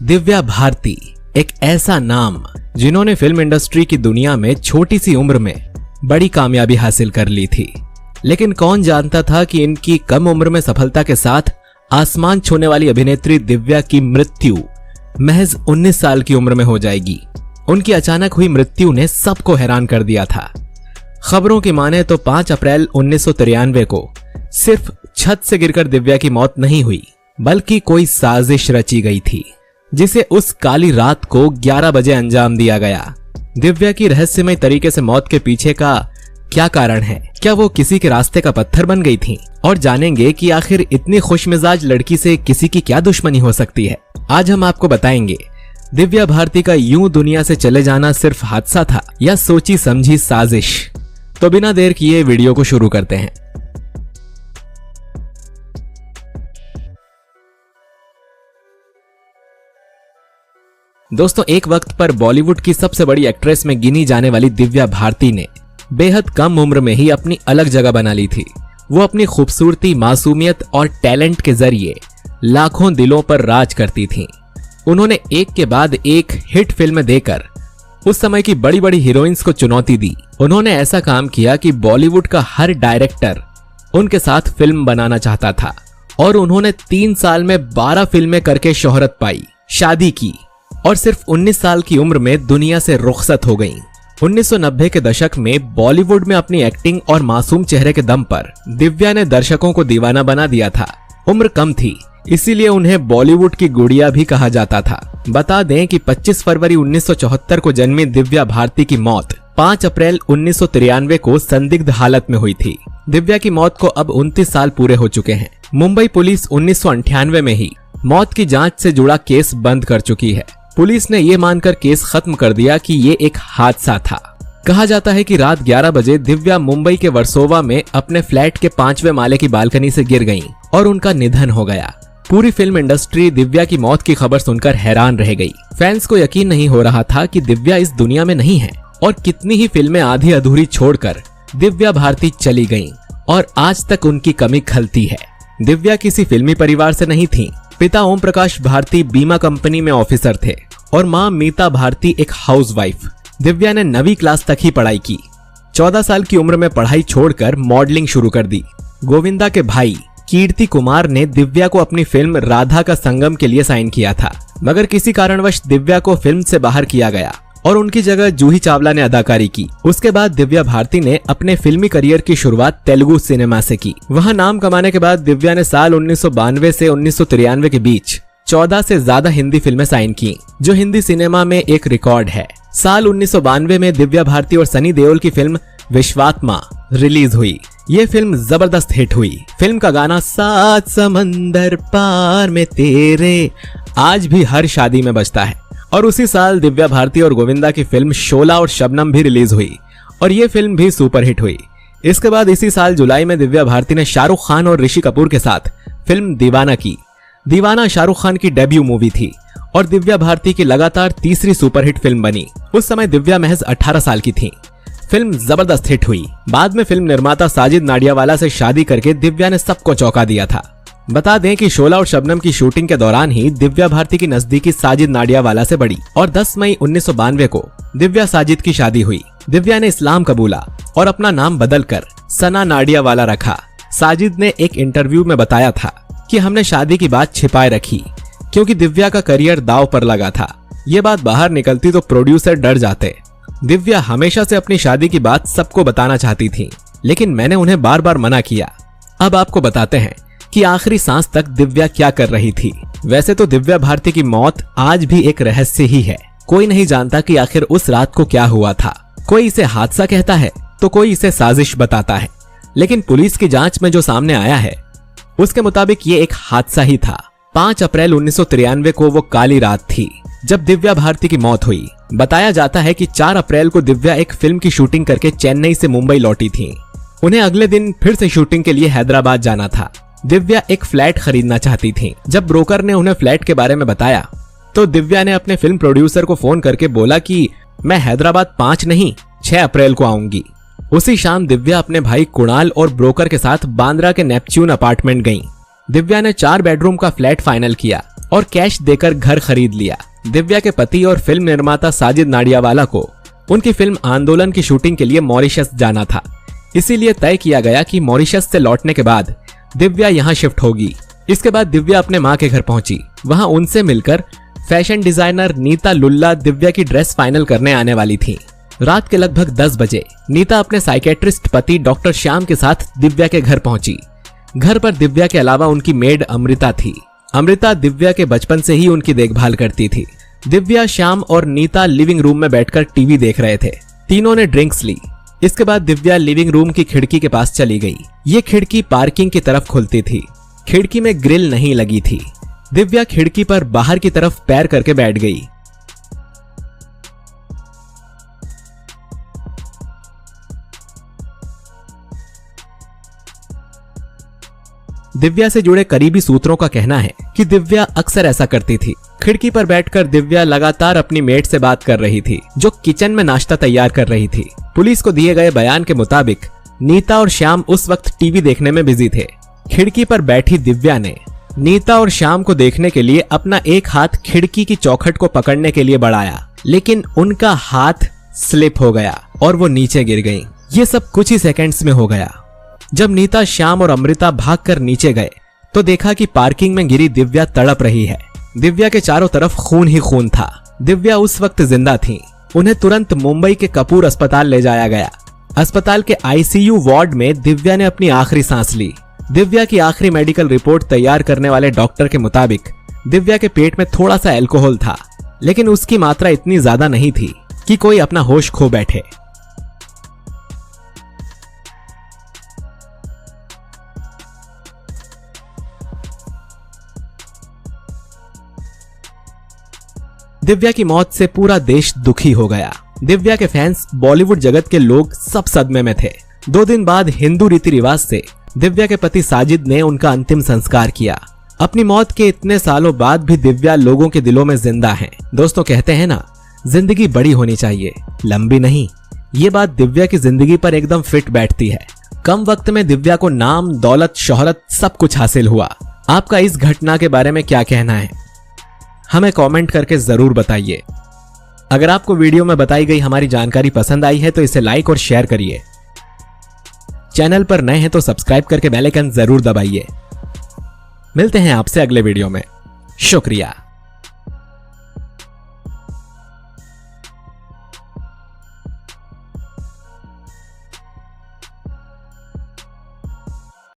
दिव्या भारती एक ऐसा नाम जिन्होंने फिल्म इंडस्ट्री की दुनिया में छोटी सी उम्र में बड़ी कामयाबी हासिल कर ली थी, लेकिन कौन जानता था कि इनकी कम उम्र में सफलता के साथ आसमान छूने वाली अभिनेत्री दिव्या की मृत्यु महज 19 साल की उम्र में हो जाएगी। उनकी अचानक हुई मृत्यु ने सबको हैरान कर दिया था। खबरों की माने तो 5 अप्रैल 1993 को सिर्फ छत से गिरकर दिव्या की मौत नहीं हुई, बल्कि कोई साजिश रची गई थी जिसे उस काली रात को 11 बजे अंजाम दिया गया। दिव्या की रहस्यमय तरीके से मौत के पीछे का क्या कारण है? क्या वो किसी के रास्ते का पत्थर बन गई थी? और जानेंगे कि आखिर इतनी खुशमिजाज लड़की से किसी की क्या दुश्मनी हो सकती है। आज हम आपको बताएंगे दिव्या भारती का यूं दुनिया से चले जाना सिर्फ हादसा था या सोची समझी साजिश। तो बिना देर किए वीडियो को शुरू करते हैं। दोस्तों, एक वक्त पर बॉलीवुड की सबसे बड़ी एक्ट्रेस में गिनी जाने वाली दिव्या भारती ने बेहद कम उम्र में ही अपनी अलग जगह बना ली थी। वो अपनी खूबसूरती, मासूमियत और टैलेंट के जरिए लाखों दिलों पर राज करती थीं। उन्होंने एक के बाद एक हिट फिल्में देकर उस समय की बड़ी बड़ी हीरोइंस को चुनौती दी। उन्होंने ऐसा काम किया कि बॉलीवुड का हर डायरेक्टर उनके साथ फिल्म बनाना चाहता था और उन्होंने 3 साल में 12 फिल्में करके शोहरत पाई, शादी की और सिर्फ 19 साल की उम्र में दुनिया से रुखसत हो गईं। 1990 के दशक में बॉलीवुड में अपनी एक्टिंग और मासूम चेहरे के दम पर दिव्या ने दर्शकों को दीवाना बना दिया था। उम्र कम थी, इसीलिए उन्हें बॉलीवुड की गुड़िया भी कहा जाता था। बता दें कि 25 फरवरी 1974 को जन्मी दिव्या भारती की मौत 5 अप्रैल 1993 को संदिग्ध हालत में हुई थी। दिव्या की मौत को अब 29 साल पूरे हो चुके हैं। मुंबई पुलिस 1998 में ही मौत की जांच से जुड़ा केस बंद कर चुकी है। पुलिस ने ये मानकर केस खत्म कर दिया कि ये एक हादसा था। कहा जाता है कि रात 11 बजे दिव्या मुंबई के वर्सोवा में अपने फ्लैट के 5वें माले की बालकनी से गिर गईं और उनका निधन हो गया। पूरी फिल्म इंडस्ट्री दिव्या की मौत की खबर सुनकर हैरान रह गई। फैंस को यकीन नहीं हो रहा था कि दिव्या इस दुनिया में नहीं है और कितनी ही फिल्में आधी अधूरी छोड़कर दिव्या भारती चली गईं और आज तक उनकी कमी खलती है। दिव्या किसी फिल्मी परिवार से नहीं थी। पिता ओम प्रकाश भारती बीमा कंपनी में ऑफिसर थे और मां मीता भारती एक हाउसवाइफ। दिव्या ने 9वीं क्लास तक ही पढ़ाई की। 14 साल की उम्र में पढ़ाई छोड़कर मॉडलिंग शुरू कर दी। गोविंदा के भाई कीर्ति कुमार ने दिव्या को अपनी फिल्म राधा का संगम के लिए साइन किया था, मगर किसी कारणवश दिव्या को फिल्म से बाहर किया गया और उनकी जगह जूही चावला ने अदाकारी की। उसके बाद दिव्या भारती ने अपने फिल्मी करियर की शुरुआत तेलुगु सिनेमा से की। वहां नाम कमाने के बाद दिव्या ने साल 1992 से 1993 के बीच 14 से ज्यादा हिंदी फिल्में साइन की, जो हिंदी सिनेमा में एक रिकॉर्ड है। साल 1992 में दिव्या भारती और सनी देओल की फिल्म विश्वात्मा रिलीज हुई। ये फिल्म जबरदस्त हिट हुई। फिल्म का गाना 7 समंदर पार में तेरे आज भी हर शादी में बजता है। और उसी साल दिव्या भारती और गोविंदा की फिल्म शोला और शबनम भी रिलीज हुई और ये फिल्म भी सुपरहिट हुई। इसके बाद इसी साल जुलाई में दिव्या भारती ने शाहरुख खान और ऋषि कपूर के साथ फिल्म दीवाना की। दीवाना शाहरुख खान की डेब्यू मूवी थी और दिव्या भारती की लगातार तीसरी सुपरहिट फिल्म बनी। उस समय दिव्या महज 18 साल की थी। फिल्म जबरदस्त हिट हुई। बाद में फिल्म निर्माता साजिद नाडियावाला से शादी करके दिव्या ने सबको चौंका दिया था। बता दें कि शोला और शबनम की शूटिंग के दौरान ही दिव्या भारती की नजदीकी साजिद नाडियावाला से बढ़ी और 10 मई 1992 को दिव्या साजिद की शादी हुई। दिव्या ने इस्लाम कबूला और अपना नाम बदलकर सना नाडियावाला रखा। साजिद ने एक इंटरव्यू में बताया था कि हमने शादी की बात छिपाए रखी क्योंकि दिव्या का करियर दांव पर लगा था। ये बात बाहर निकलती तो प्रोड्यूसर डर जाते। दिव्या हमेशा से अपनी शादी की बात सबको बताना चाहती थी, लेकिन मैंने उन्हें बार बार मना किया। अब आपको बताते हैं कि आखिरी सांस तक दिव्या क्या कर रही थी। वैसे तो दिव्या भारती की मौत आज भी एक रहस्य ही है। कोई नहीं जानता कि आखिर उस रात को क्या हुआ था। कोई इसे हादसा कहता है तो कोई इसे साजिश बताता है, लेकिन पुलिस की जांच में जो सामने आया है उसके मुताबिक ये एक हादसा ही था। 5 अप्रैल 1993 को वो काली रात थी जब दिव्या भारती की मौत हुई। बताया जाता है कि 4 अप्रैल को दिव्या एक फिल्म की शूटिंग करके चेन्नई से मुंबई लौटी थी। उन्हें अगले दिन फिर से शूटिंग के लिए हैदराबाद जाना था। दिव्या एक फ्लैट खरीदना चाहती थी। जब ब्रोकर ने उन्हें फ्लैट के बारे में बताया तो दिव्या ने अपने फिल्म प्रोड्यूसर को फोन करके बोला कि मैं हैदराबाद 5 नहीं 6 अप्रैल को आऊंगी। उसी शाम दिव्या अपने भाई कुणाल और ब्रोकर के साथ बांद्रा के नेपच्यून अपार्टमेंट गईं। दिव्या ने 4 बेडरूम का फ्लैट फाइनल किया और कैश देकर घर खरीद लिया। दिव्या के पति और फिल्म निर्माता साजिद नाडियावाला को उनकी फिल्म आंदोलन की शूटिंग के लिए मॉरिशस जाना था, इसीलिए तय किया गया कि मॉरिशस से लौटने के बाद दिव्या यहाँ शिफ्ट होगी। इसके बाद दिव्या अपने माँ के घर पहुंची। वहां उनसे मिलकर फैशन डिजाइनर नीता लुल्ला दिव्या की ड्रेस फाइनल करने आने वाली थी। रात के लगभग 10 बजे नीता अपने साइकेट्रिस्ट पति डॉक्टर श्याम के साथ दिव्या के घर पहुंची। घर पर दिव्या के अलावा उनकी मेड अमृता थी। अमृता दिव्या के बचपन से ही उनकी देखभाल करती थी। दिव्या, श्याम और नीता लिविंग रूम में बैठकर टीवी देख रहे थे। तीनों ने ड्रिंक्स ली। इसके बाद दिव्या लिविंग रूम की खिड़की के पास चली गई। ये खिड़की पार्किंग की तरफ खुलती थी। खिड़की में ग्रिल नहीं लगी थी। दिव्या खिड़की पर बाहर की तरफ पैर करके बैठ गई। दिव्या से जुड़े करीबी सूत्रों का कहना है कि दिव्या अक्सर ऐसा करती थी। खिड़की पर बैठकर दिव्या लगातार अपनी मेड से बात कर रही थी, जो किचन में नाश्ता तैयार कर रही थी। पुलिस को दिए गए बयान के मुताबिक नीता और श्याम उस वक्त टीवी देखने में बिजी थे। खिड़की पर बैठी दिव्या ने नीता और श्याम को देखने के लिए अपना एक हाथ खिड़की की चौखट को पकड़ने के लिए बढ़ाया, लेकिन उनका हाथ स्लिप हो गया और वो नीचे गिर गईं। ये सब कुछ ही सेकंड्स में हो गया। जब नीता, श्याम और अमृता भागकर नीचे गए तो देखा कि पार्किंग में गिरी दिव्या तड़प रही है। दिव्या के चारों तरफ खून ही खून था। दिव्या उस वक्त जिंदा थी। उन्हें तुरंत मुंबई के कपूर अस्पताल ले जाया गया। अस्पताल के आईसीयू वार्ड में दिव्या ने अपनी आखिरी सांस ली। दिव्या की आखिरी मेडिकल रिपोर्ट तैयार करने वाले डॉक्टर के मुताबिक दिव्या के पेट में थोड़ा सा अल्कोहल था, लेकिन उसकी मात्रा इतनी ज्यादा नहीं थी कि कोई अपना होश खो बैठे। दिव्या की मौत से पूरा देश दुखी हो गया। दिव्या के फैंस, बॉलीवुड जगत के लोग सब सदमे में थे। 2 दिन बाद हिंदू रीति रिवाज से दिव्या के पति साजिद ने उनका अंतिम संस्कार किया। अपनी मौत के इतने सालों बाद भी दिव्या लोगों के दिलों में जिंदा है। दोस्तों, कहते हैं ना, जिंदगी बड़ी होनी चाहिए, लंबी नहीं। ये बात दिव्या की जिंदगी पर एकदम फिट बैठती है। कम वक्त में दिव्या को नाम, दौलत, शोहरत सब कुछ हासिल हुआ। आपका इस घटना के बारे में क्या कहना है, हमें कमेंट करके जरूर बताइए। अगर आपको वीडियो में बताई गई हमारी जानकारी पसंद आई है तो इसे लाइक और शेयर करिए। चैनल पर नए हैं तो सब्सक्राइब करके बेल आइकन जरूर दबाइए। मिलते हैं आपसे अगले वीडियो में। शुक्रिया।